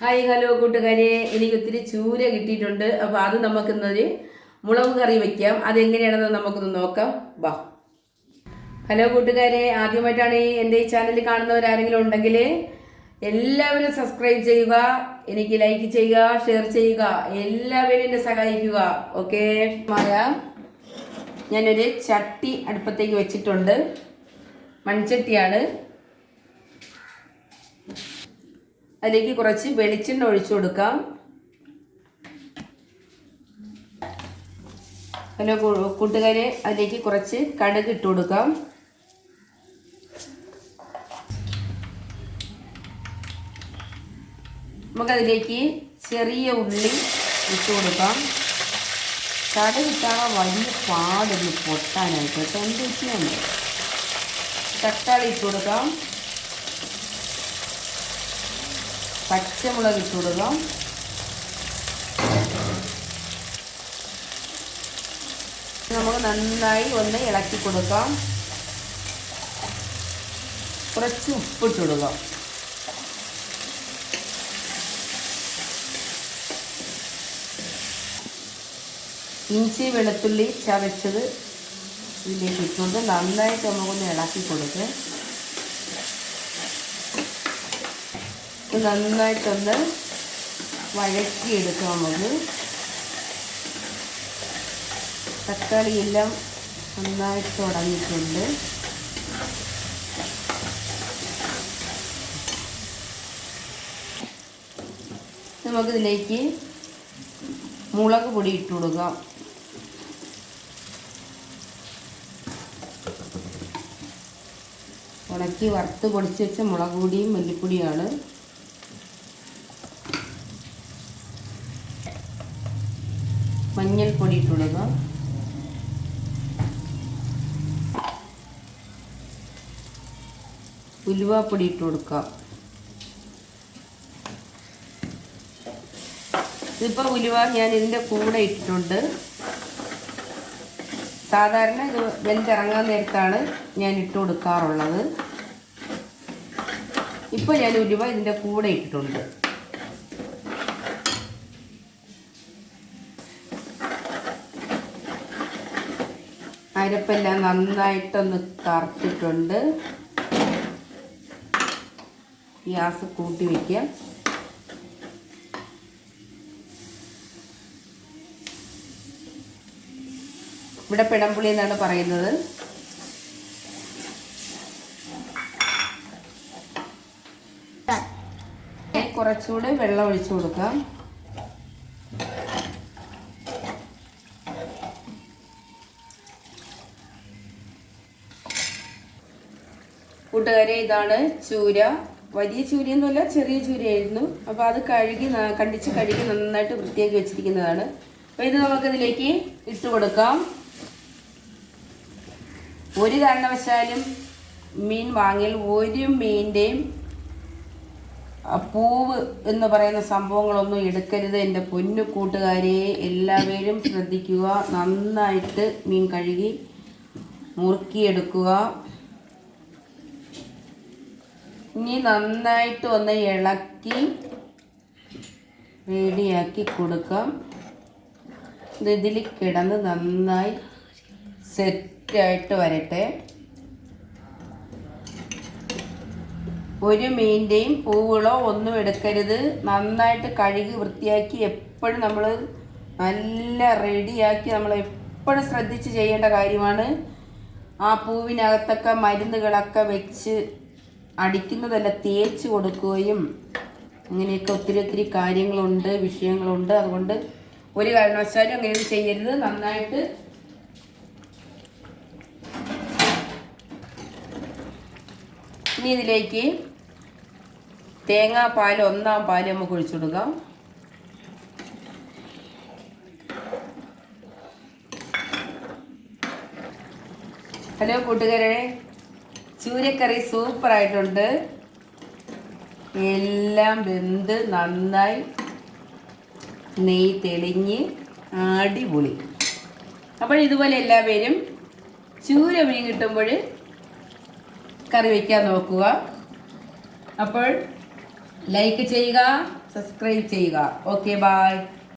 Hi hello കൂട്ടുകാരെ, എനിക്ക് ഒത്തിരി ചൂര കിട്ടിയിട്ടുണ്ട്. അപ്പോൾ അത് നമുക്കിന്നൊരു മുളക് കറി വയ്ക്കാം. അതെങ്ങനെയാണെന്ന് നമുക്കൊന്ന് നോക്കാം. വാ. ഹലോ കൂട്ടുകാരെ, ആദ്യമായിട്ടാണ് എൻ്റെ ഈ ചാനൽ കാണുന്നവരാരെങ്കിലും ഉണ്ടെങ്കിൽ എല്ലാവരും സബ്സ്ക്രൈബ് ചെയ്യുക, എനിക്ക് ലൈക്ക് ചെയ്യുക, ഷെയർ ചെയ്യുക, എല്ലാവരും എന്നെ സഹായിക്കുക. ഓക്കെ. ഞാനൊരു ചട്ടി അടുപ്പത്തേക്ക് വെച്ചിട്ടുണ്ട്. മൺചട്ടിയാണ്. അതിലേക്ക് കുറച്ച് വെളിച്ചെണ്ണ ഒഴിച്ചു കൊടുക്കാം. ഹലോ കൂട്ടുകാരെ, അതിലേക്ക് കുറച്ച് കടുക് ഇട്ട് കൊടുക്കാം. നമുക്കതിലേക്ക് ചെറിയ ഉള്ളി ഇട്ട് കൊടുക്കാം. കടുക് ഇട്ടാൽ വലിയ പാടൊന്ന് പൊട്ടാനായിട്ട് കേട്ടോ. എന്ത് വെച്ചാൽ തക്കാളി ഇട്ട് കൊടുക്കാം. പച്ചമുളക് ഇട്ട് കൊടുക്കാം. നമുക്ക് നന്നായി ഒന്ന് ഇളക്കി കൊടുക്കാം. കുറച്ച് ഉപ്പിട്ട് കൊടുക്കാം. ഇഞ്ചി വെളുത്തുള്ളി ചതച്ചത് ഇതിലേക്ക് ഇട്ടുകൊണ്ട് നന്നായിട്ട് നമുക്കൊന്ന് ഇളക്കി കൊടുക്കുക. നന്നായിട്ടൊന്ന് വഴക്കിയെടുക്കാം. നമുക്ക് തക്കാളിയെല്ലാം നന്നായിട്ട് ഉടഞ്ഞിട്ടുണ്ട്. നമുക്കിതിലേക്ക് മുളക് പൊടി ഇട്ട് കൊടുക്കാം. ഉണക്കി വറുത്ത് പൊടിച്ച് വെച്ച മുളക് പൊടിയും മല്ലിപ്പൊടിയാണ്. മഞ്ഞൾപ്പൊടി ഇട്ട് കൊടുക്കുക. ഉലുവാപ്പൊടി ഇട്ട് കൊടുക്കാം. ഇതിപ്പോൾ ഉലുവ ഞാൻ ഇതിൻ്റെ കൂടെ ഇട്ടിട്ടുണ്ട്. സാധാരണ ഇത് വെന്തിറങ്ങാൻ നേരത്താണ് ഞാൻ ഇട്ട് കൊടുക്കാറുള്ളത്. ഇപ്പോൾ ഞാൻ ഉലുവ ഇതിൻ്റെ കൂടെ ഇട്ടിട്ടുണ്ട്. അരപ്പെല്ലാം നന്നായിട്ടൊന്ന് കറുത്തിട്ടുണ്ട്. ഗ്യാസ് കൂട്ടി വയ്ക്കാം. ഇവിടെ പിടംപുളി എന്നാണ് പറയുന്നത്. കുറച്ചുകൂടെ വെള്ളം ഒഴിച്ചു കൊടുക്കാം. കൂട്ടുകാരെ, ഇതാണ് ചൂര. വലിയ ചൂരയൊന്നുമല്ല, ചെറിയ ചൂരയായിരുന്നു. അപ്പോൾ അത് കണ്ടിച്ച് കഴുകി നന്നായിട്ട് വൃത്തിയാക്കി വെച്ചിരിക്കുന്നതാണ്. അപ്പോൾ ഇത് നമുക്കിതിലേക്ക് ഇട്ട് കൊടുക്കാം. ഒരു കാരണവശാലും മീൻ വാങ്ങിയാൽ ഒരു മീനിൻ്റെയും പൂവ് എന്ന് പറയുന്ന സംഭവങ്ങളൊന്നും എടുക്കരുത്. എൻ്റെ പൊന്നു കൂട്ടുകാരെ, എല്ലാവരും ശ്രദ്ധിക്കുക. നന്നായിട്ട് മീൻ കഴുകി മുറുക്കിയെടുക്കുക. ഇനി നന്നായിട്ട് ഒന്ന് ഇളക്കി റെഡിയാക്കി കൊടുക്കാം. ഇതിൽ കിടന്ന് നന്നായി സെറ്റായിട്ട് വരട്ടെ. ഒരു മീനിൻ്റെയും പൂവുകളോ ഒന്നും എടുക്കരുത്. നന്നായിട്ട് കഴുകി വൃത്തിയാക്കി എപ്പോഴും നമ്മൾ നല്ല റെഡിയാക്കി നമ്മൾ എപ്പോഴും ശ്രദ്ധിച്ച് ചെയ്യേണ്ട കാര്യമാണ്. ആ പൂവിനകത്തൊക്കെ മരുന്നുകളൊക്കെ വെച്ച് അടിക്കുന്നതല്ല, തേച്ച് കൊടുക്കുകയും അങ്ങനെയൊക്കെ ഒത്തിരി കാര്യങ്ങളുണ്ട്, വിഷയങ്ങളുണ്ട്. അതുകൊണ്ട് ഒരു കാരണവശാലും അങ്ങനെ ചെയ്യരുത്. നന്നായിട്ട് ഇനി ഇതിലേക്ക് തേങ്ങാപ്പാൽ, 1 പാൽ നമുക്ക് ഒഴിച്ചു കൊടുക്കാം. ഹലോ കൂട്ടുകാരെ, ചൂരക്കറി സൂപ്പറായിട്ടുണ്ട്. എല്ലാം വെന്ത് നന്നായി നെയ്യ് തെളിഞ്ഞ് അടിപൊളി. അപ്പോൾ ഇതുപോലെ എല്ലാവരും ചൂര മീൻ കിട്ടുമ്പോൾ കറി വയ്ക്കാൻ നോക്കുക. അപ്പോൾ ലൈക്ക് ചെയ്യുക, സബ്സ്ക്രൈബ് ചെയ്യുക. Okay, by.